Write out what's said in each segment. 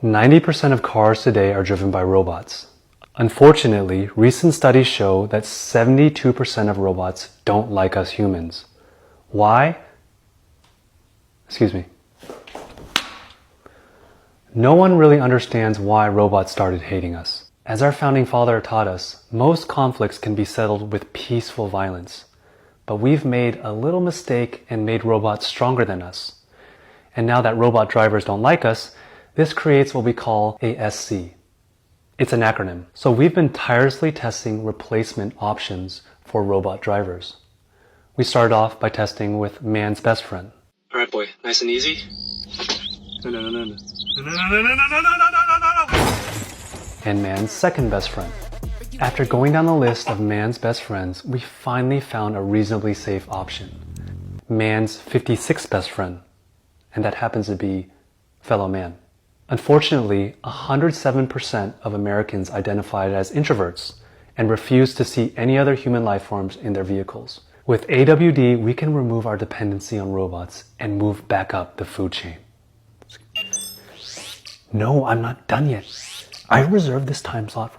90% of cars today are driven by robots. Unfortunately, recent studies show that 72% of robots don't like us humans. Why? Excuse me. No one really understands why robots started hating us. As our founding father taught us, most conflicts can be settled with peaceful violence. But we've made a little mistake and made robots stronger than us. And now that robot drivers don't like us, this creates what we call ASC. It's an acronym. So we've been tirelessly testing replacement options for robot drivers. We started off by testing with man's best friend. All right, boy, nice and easy. No. And man's second best friend. After going down the list of man's best friends, we finally found a reasonably safe option. Man's 56th best friend. And that happens to be fellow man. Unfortunately, 107% of Americans identified as introverts and refuse to see any other human life forms in their vehicles. With AWD, we can remove our dependency on robots and move back up the food chain. No, I'm not done yet. I reserved this time slot.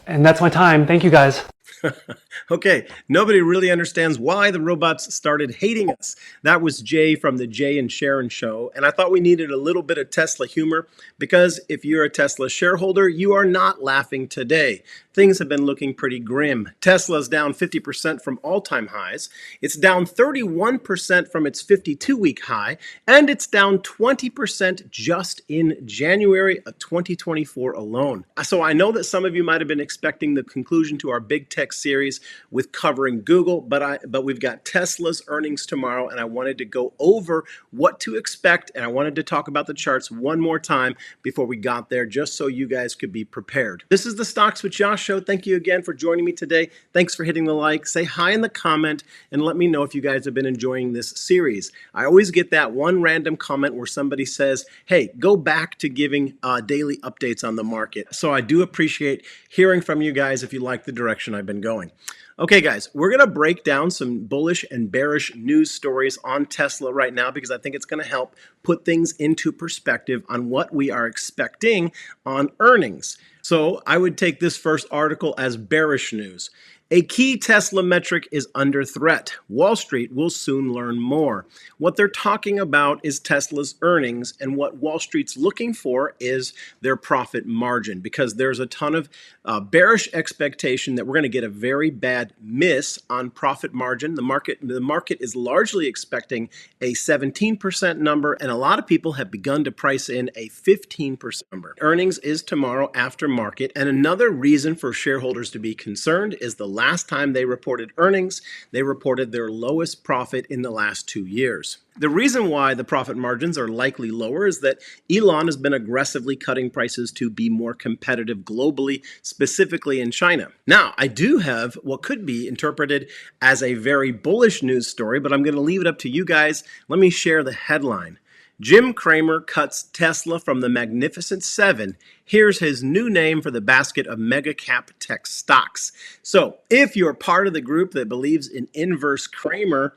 And that's my time. Thank you, guys. Okay, nobody really understands why the robots started hating us. That was Jay from the Jay and Sharon show, and I thought we needed a little bit of Tesla humor because if you're a Tesla shareholder, you are not laughing today. Things have been looking pretty grim. Tesla's down 50% from all-time highs. It's down 31% from its 52-week high, and it's down 20% just in January of 2024 alone. So I know that some of you might have been expecting the conclusion to our big tech series with covering Google, but we've got Tesla's earnings tomorrow, and I wanted to go over what to expect, and I wanted to talk about the charts one more time before we got there, just so you guys could be prepared. This is the Stocks with Josh show. Thank you again for joining me today. Thanks for hitting the like. Say hi in the comment, and let me know if you guys have been enjoying this series. I always get that one random comment where somebody says, hey, go back to giving daily updates on the market. So I do appreciate hearing from you guys if you like the direction I've been going. Okay, guys, we're going to break down some bullish and bearish news stories on Tesla right now because I think it's going to help put things into perspective on what we are expecting on earnings. So I would take this first article as bearish news. A key Tesla metric is under threat. Wall Street will soon learn more. What they're talking about is Tesla's earnings, and what Wall Street's looking for is their profit margin, because there's a ton of bearish expectation that we're going to get a very bad miss on profit margin. The market is largely expecting a 17% number, and a lot of people have begun to price in a 15% number. Earnings is tomorrow after market, and another reason for shareholders to be concerned is the last time they reported earnings, they reported their lowest profit in the last 2 years. The reason why the profit margins are likely lower is that Elon has been aggressively cutting prices to be more competitive globally, specifically in China. Now, I do have what could be interpreted as a very bullish news story, but I'm going to leave it up to you guys. Let me share the headline. Jim Cramer cuts Tesla from the Magnificent Seven. Here's his new name for the basket of mega cap tech stocks. So if you're part of the group that believes in inverse Cramer,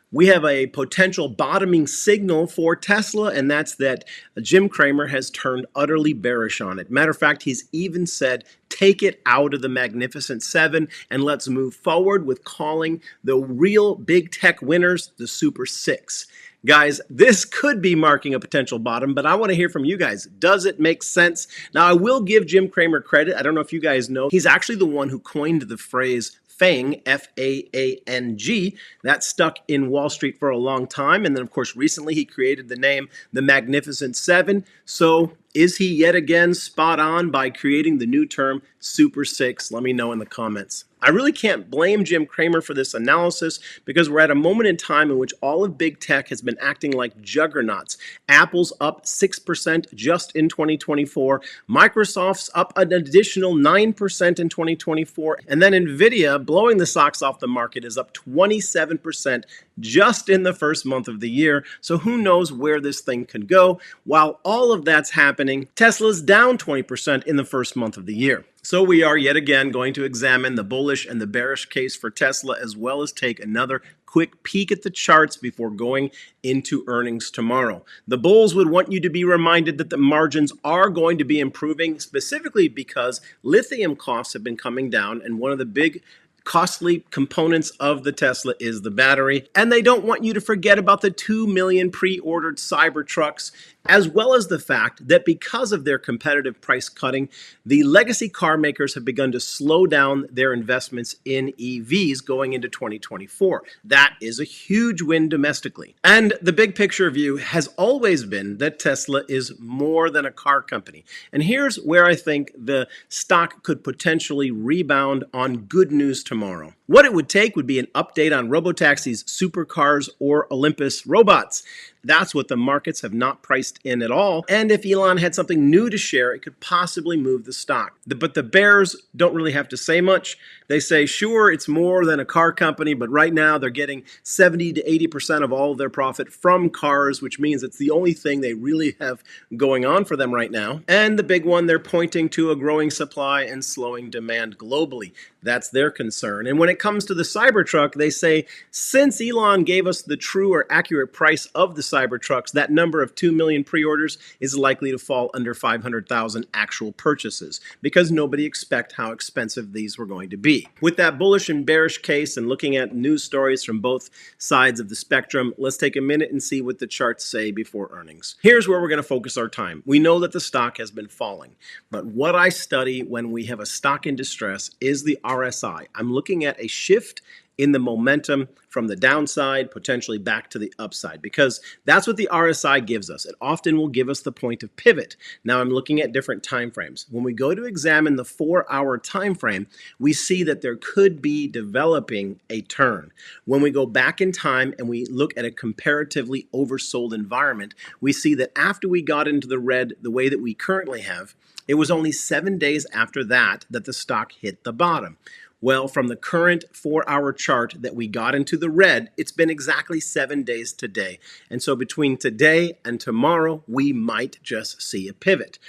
we have a potential bottoming signal for Tesla, and that's that Jim Cramer has turned utterly bearish on it. Matter of fact, he's even said, take it out of the Magnificent Seven and let's move forward with calling the real big tech winners the Super Six. Guys, this could be marking a potential bottom, but I want to hear from you guys. Does it make sense? Now, I will give Jim Cramer credit. I don't know if you guys know, he's actually the one who coined the phrase FANG, F-A-A-N-G. That stuck in Wall Street for a long time. And then, of course, recently he created the name the Magnificent Seven. So is he yet again spot on by creating the new term Super Six? Let me know in the comments. I really can't blame Jim Cramer for this analysis because we're at a moment in time in which all of big tech has been acting like juggernauts. Apple's up 6% just in 2024. Microsoft's up an additional 9% in 2024. And then Nvidia, blowing the socks off the market, is up 27% just in the first month of the year. So who knows where this thing could go? While all of that's happening, Tesla's down 20% in the first month of the year. So we are yet again going to examine the bullish and the bearish case for Tesla, as well as take another quick peek at the charts before going into earnings tomorrow. The bulls would want you to be reminded that the margins are going to be improving, specifically because lithium costs have been coming down, and one of the big costly components of the Tesla is the battery. And they don't want you to forget about the 2 million pre-ordered Cybertrucks, as well as the fact that because of their competitive price cutting, the legacy car makers have begun to slow down their investments in EVs going into 2024. That is a huge win domestically. And the big picture view has always been that Tesla is more than a car company. And here's where I think the stock could potentially rebound on good news tomorrow. What it would take would be an update on robotaxis, supercars, or Olympus robots. That's what the markets have not priced in at all. And if Elon had something new to share, it could possibly move the stock. But the bears don't really have to say much. They say, sure, it's more than a car company, but right now they're getting 70 to 80% of all of their profit from cars, which means it's the only thing they really have going on for them right now. And the big one, they're pointing to a growing supply and slowing demand globally. That's their concern. And when it comes to the Cybertruck, they say, since Elon gave us the true or accurate price of the Cybertrucks, that number of 2 million pre-orders is likely to fall under 500,000 actual purchases because nobody expected how expensive these were going to be. With that bullish and bearish case and looking at news stories from both sides of the spectrum, let's take a minute and see what the charts say before earnings. Here's where we're going to focus our time. We know that the stock has been falling, but what I study when we have a stock in distress is the RSI. I'm looking at a shift in the momentum from the downside, potentially back to the upside, because that's what the RSI gives us. It often will give us the point of pivot. Now I'm looking at different time frames. When we go to examine the 4-hour time frame, we see that there could be developing a turn. When we go back in time and we look at a comparatively oversold environment, we see that after we got into the red the way that we currently have, it was only 7 days after that that the stock hit the bottom. Well, from the current 4-hour chart that we got into the red, it's been exactly 7 days today. And so between today and tomorrow, we might just see a pivot.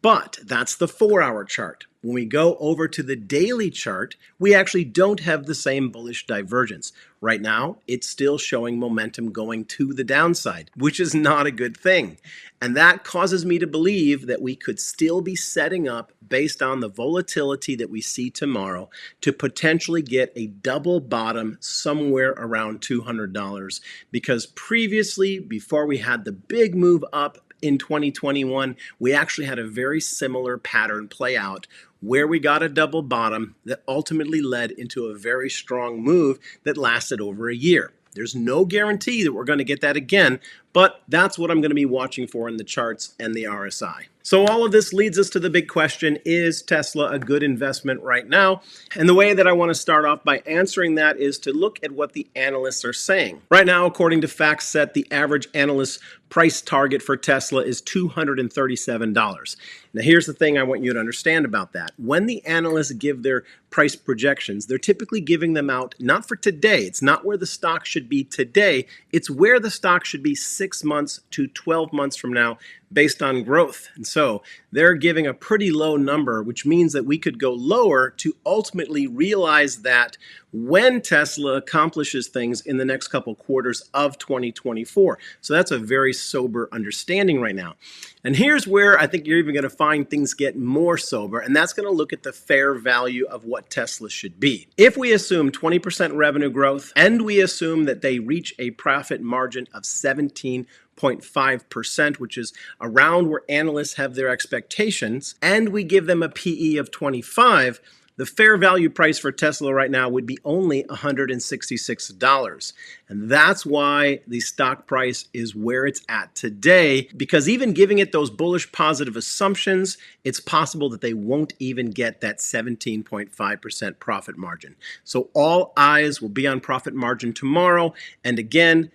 But that's the 4-hour chart. When we go over to the daily chart, we actually don't have the same bullish divergence. Right now, it's still showing momentum going to the downside, which is not a good thing. And that causes me to believe that we could still be setting up, based on the volatility that we see tomorrow, to potentially get a double bottom somewhere around $200. Because previously, before we had the big move up in 2021, we actually had a very similar pattern play out where we got a double bottom that ultimately led into a very strong move that lasted over a year. There's no guarantee that we're going to get that again, but that's what I'm going to be watching for in the charts and the RSI. So all of this leads us to the big question, is Tesla a good investment right now? And the way that I want to start off by answering that is to look at what the analysts are saying. Right now, according to FactSet, the average analyst price target for Tesla is $237. Now, here's the thing I want you to understand about that. When the analysts give their price projections, they're typically giving them out not for today. It's not where the stock should be today. It's where the stock should be 6 months to 12 months from now based on growth. And so they're giving a pretty low number, which means that we could go lower to ultimately realize that when Tesla accomplishes things in the next couple quarters of 2024. So that's a very sober understanding right now. And here's where I think you're even going to find things get more sober, and that's going to look at the fair value of what Tesla should be. If we assume 20% revenue growth and we assume that they reach a profit margin of 17.5%, which is around where analysts have their expectations, and we give them a PE of 25, the fair value price for Tesla right now would be only $166. And that's why the stock price is where it's at today, because even giving it those bullish positive assumptions, it's possible that they won't even get that 17.5% profit margin. So all eyes will be on profit margin tomorrow. And again,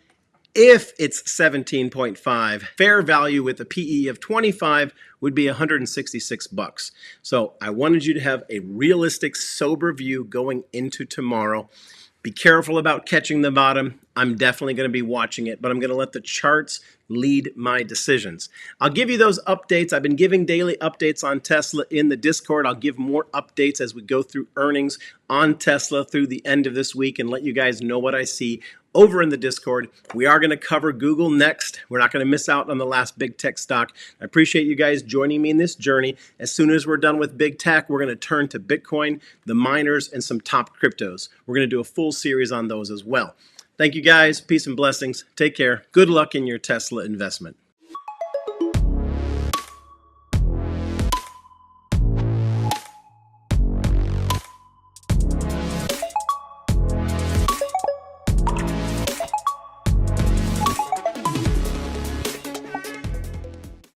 if it's 17.5, fair value with a PE of 25 would be $166. So I wanted you to have a realistic, sober view going into tomorrow. Be careful about catching the bottom. I'm definitely going to be watching it, but I'm going to let the charts lead my decisions. I'll give you those updates. I've been giving daily updates on Tesla in the Discord. I'll give more updates as we go through earnings on Tesla through the end of this week and let you guys know what I see over in the Discord. We are going to cover Google next. We're not going to miss out on the last big tech stock. I appreciate you guys joining me in this journey. As soon as we're done with big tech, we're going to turn to Bitcoin, the miners, and some top cryptos. We're going to do a full series on those as well. Thank you guys. Peace and blessings. Take care. Good luck in your Tesla investment.